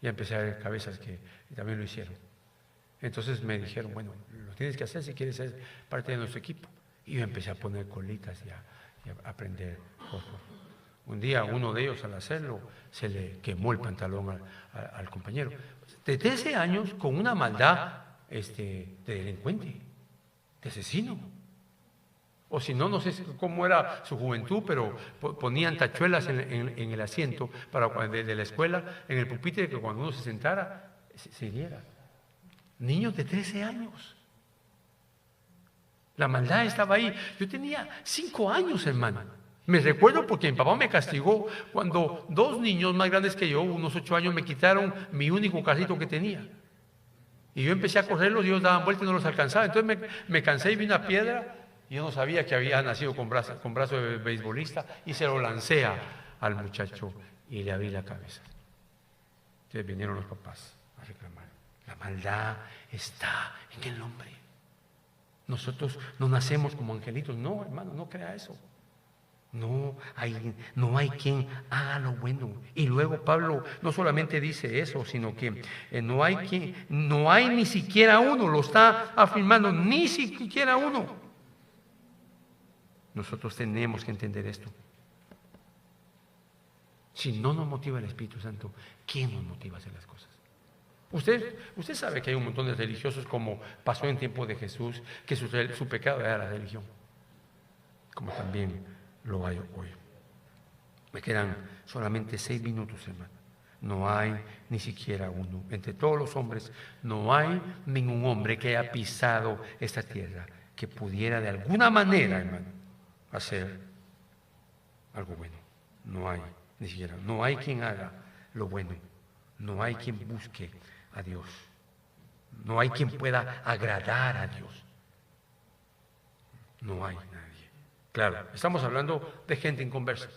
Y empecé a ver cabezas que también lo hicieron. Entonces me dijeron, bueno, lo tienes que hacer si quieres ser parte de nuestro equipo. Y yo empecé a poner colitas y a prender fósforo. Un día uno de ellos al hacerlo se le quemó el pantalón al compañero. De 13 años con una maldad de delincuente, de asesino. O si no, no sé cómo era su juventud, pero ponían tachuelas en el asiento de la escuela, en el pupitre, que cuando uno se sentara, se hiriera. Niños de 13 años. La maldad estaba ahí. Yo tenía 5 años, hermano. Me recuerdo porque mi papá me castigó cuando 2 niños más grandes que yo, unos 8 años, me quitaron mi único carrito que tenía. Y yo empecé a correrlos y ellos daban vueltas y no los alcanzaba. Entonces me cansé y vi una piedra. Y yo no sabía que había nacido con brazo de beisbolista y se lo lancé al muchacho y le abrí la cabeza. Entonces vinieron los papás a reclamar. La maldad está en el hombre. Nosotros no nacemos como angelitos. No, hermano, no crea eso. No hay quien haga lo bueno. Y luego Pablo no solamente dice eso, sino que no hay ni siquiera uno, lo está afirmando, ni siquiera uno. Nosotros tenemos que entender esto. Si no nos motiva el Espíritu Santo, ¿quién nos motiva a hacer las cosas? Usted sabe que hay un montón de religiosos, como pasó en tiempo de Jesús, que su pecado era la religión, como también lo hay hoy. Me quedan solamente 6 minutos, hermano. No hay ni siquiera uno. Entre todos los hombres, no hay ningún hombre que haya pisado esta tierra que pudiera de alguna manera, hermano, hacer algo bueno. No hay, ni siquiera. No hay quien haga lo bueno. No hay quien busque a Dios. No hay quien pueda agradar a Dios. No hay nadie. Claro, estamos hablando de gente inconversa,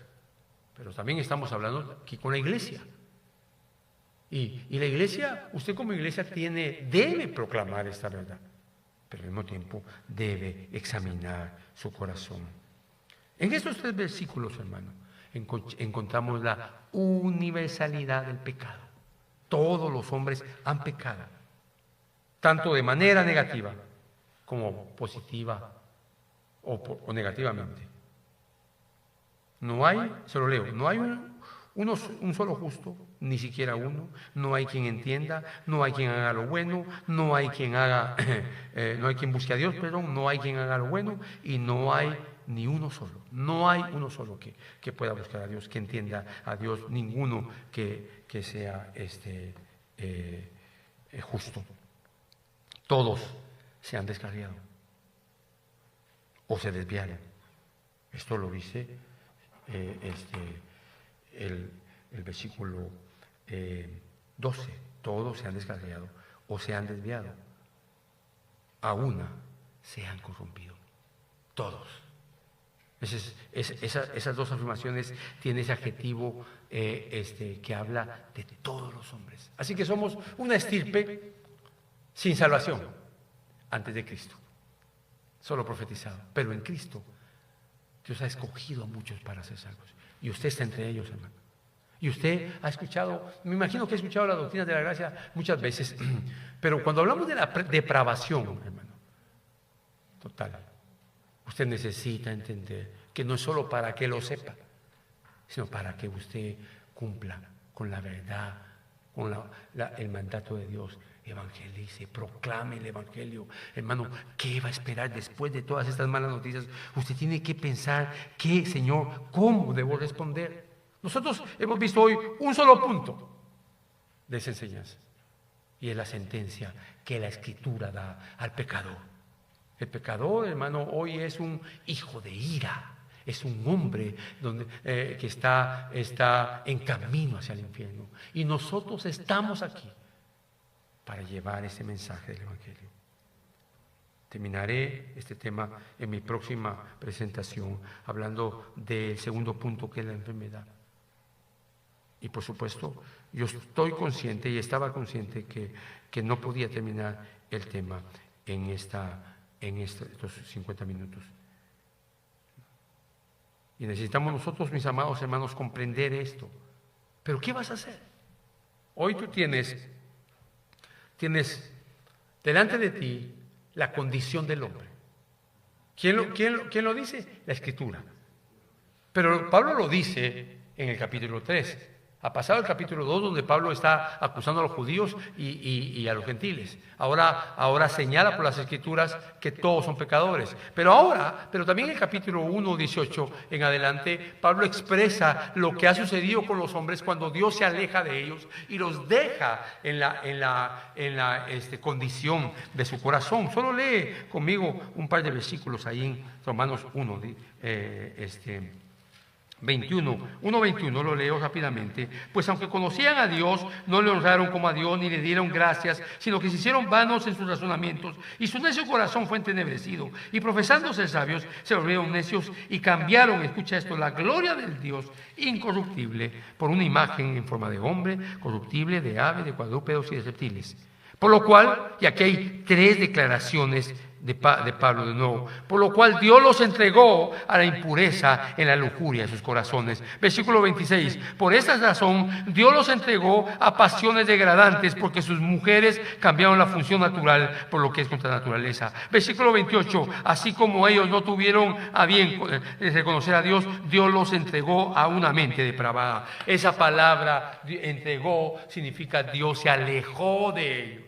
pero también estamos hablando aquí con la iglesia. Y la iglesia, usted como iglesia debe proclamar esta verdad, pero al mismo tiempo debe examinar su corazón. En estos 3 versículos, hermano, encontramos la universalidad del pecado. Todos los hombres han pecado, tanto de manera negativa como positiva o negativamente. No hay, se lo leo, no hay un solo justo, ni siquiera uno. No hay quien entienda, no hay quien haga lo bueno, no hay quien busque a Dios, perdón, no hay quien haga lo bueno, y no hay ni uno solo. No hay uno solo que pueda buscar a Dios, que entienda a Dios, ninguno que sea justo. Todos se han descarriado o se desviaron. Esto lo dice el versículo 12. Todos se han descarriado o se han desviado. A una se han corrompido. Todos. Esas 2 afirmaciones tienen ese adjetivo que habla de todos los hombres. Así que somos una estirpe sin salvación antes de Cristo. Solo profetizado. Pero en Cristo Dios ha escogido a muchos para ser salvos. Y usted está entre ellos, hermano. Y usted ha escuchado, me imagino que ha escuchado la doctrina de la gracia muchas veces, pero cuando hablamos de la depravación, hermano, total, usted necesita entender que no es solo para que lo sepa, sino para que usted cumpla con la verdad, con el mandato de Dios. Evangelice, proclame el Evangelio. Hermano, ¿qué va a esperar después de todas estas malas noticias? Usted tiene que pensar, ¿qué, Señor? ¿Cómo debo responder? Nosotros hemos visto hoy un solo punto de esa enseñanza, y es la sentencia que la Escritura da al pecador. El pecador, hermano, hoy es un hijo de ira. Es un hombre que está en camino hacia el infierno. Y nosotros estamos aquí para llevar ese mensaje del Evangelio. Terminaré este tema en mi próxima presentación, hablando del segundo punto, que es la enfermedad. Y por supuesto, yo estoy consciente y estaba consciente que no podía terminar el tema en estos 50 minutos. Y necesitamos nosotros, mis amados hermanos, comprender esto. Pero ¿qué vas a hacer? Hoy tú tienes delante de ti la condición del hombre. ¿Quién lo dice? La Escritura. Pero Pablo lo dice en el capítulo 3. Ha pasado el capítulo 2, donde Pablo está acusando a los judíos y a los gentiles. Ahora señala por las Escrituras que todos son pecadores. Pero también en el capítulo 1, 18 en adelante, Pablo expresa lo que ha sucedido con los hombres cuando Dios se aleja de ellos y los deja en la condición de su corazón. Solo lee conmigo un par de versículos ahí en Romanos 1, 1:21 lo leo rápidamente. Pues aunque conocían a Dios, no le honraron como a Dios ni le dieron gracias, sino que se hicieron vanos en sus razonamientos, y su necio corazón fue entenebrecido, y profesando ser sabios, se volvieron necios y cambiaron, escucha esto, la gloria del Dios incorruptible por una imagen en forma de hombre, corruptible, de ave, de cuadrúpedos y de reptiles. Por lo cual, y aquí hay 3 declaraciones de Pablo de nuevo, por lo cual Dios los entregó a la impureza en la lujuria de sus corazones. Versículo 26, por esta razón Dios los entregó a pasiones degradantes, porque sus mujeres cambiaron la función natural por lo que es contra la naturaleza. Versículo 28, así como ellos no tuvieron a bien reconocer a Dios, Dios los entregó a una mente depravada. Esa palabra entregó significa Dios se alejó de ellos.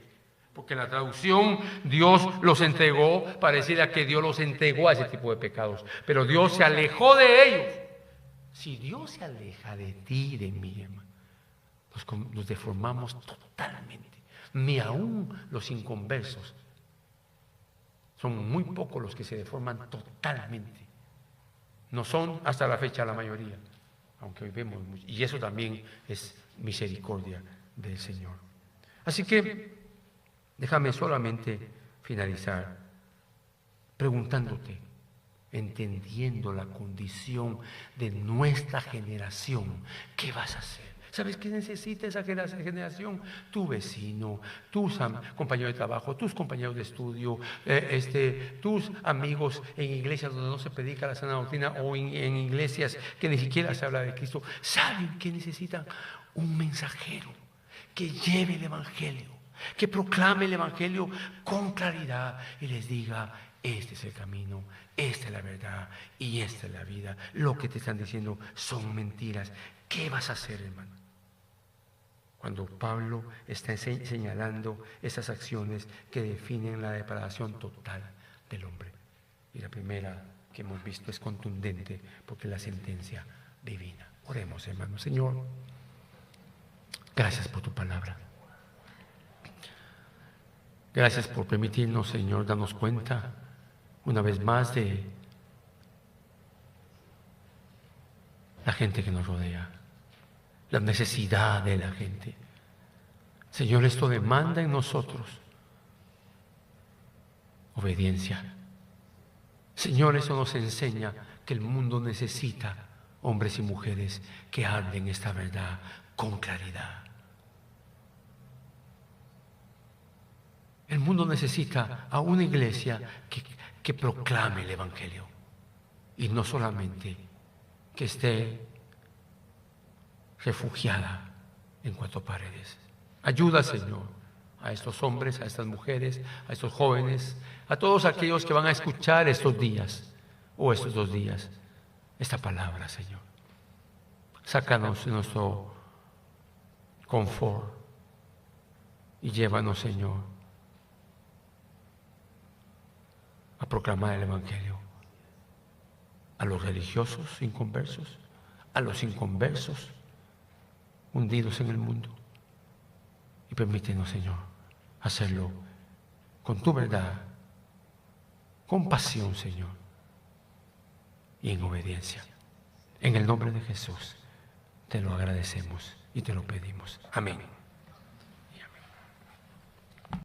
Porque en la traducción Dios los entregó, pareciera que Dios los entregó a ese tipo de pecados, pero Dios se alejó de ellos. Si Dios se aleja de ti y de mí, hermano, nos deformamos totalmente. Ni aún los inconversos. Son muy pocos los que se deforman totalmente. No son hasta la fecha la mayoría, aunque hoy vemos mucho. Y eso también es misericordia del Señor. Así que déjame solamente finalizar preguntándote, entendiendo la condición de nuestra generación, ¿qué vas a hacer? ¿Sabes qué necesita esa generación? Tu vecino, tus compañeros de trabajo, tus compañeros de estudio, tus amigos en iglesias donde no se predica la sana doctrina, o en iglesias que ni siquiera se habla de Cristo. ¿Saben qué necesitan? Un mensajero que lleve el Evangelio, que proclame el Evangelio con claridad y les diga: este es el camino, esta es la verdad y esta es la vida. Lo que te están diciendo son mentiras. ¿Qué vas a hacer, hermano? Cuando Pablo está señalando esas acciones que definen la depravación total del hombre. Y la primera que hemos visto es contundente, porque es la sentencia divina. Oremos, hermano. Señor, gracias por tu palabra. Gracias por permitirnos, Señor, darnos cuenta una vez más de la gente que nos rodea, la necesidad de la gente. Señor, esto demanda en nosotros obediencia. Señor, eso nos enseña que el mundo necesita hombres y mujeres que hablen esta verdad con claridad. El mundo necesita a una iglesia que proclame el Evangelio, y no solamente que esté refugiada en 4 paredes. Ayuda, Señor, a estos hombres, a estas mujeres, a estos jóvenes, a todos aquellos que van a escuchar estos días o estos 2 días, esta palabra, Señor. Sácanos de nuestro confort y llévanos, Señor, a proclamar el Evangelio a los religiosos inconversos, a los inconversos hundidos en el mundo. Y permítenos, Señor, hacerlo con tu verdad, con pasión, Señor, y en obediencia. En el nombre de Jesús te lo agradecemos y te lo pedimos. Amén.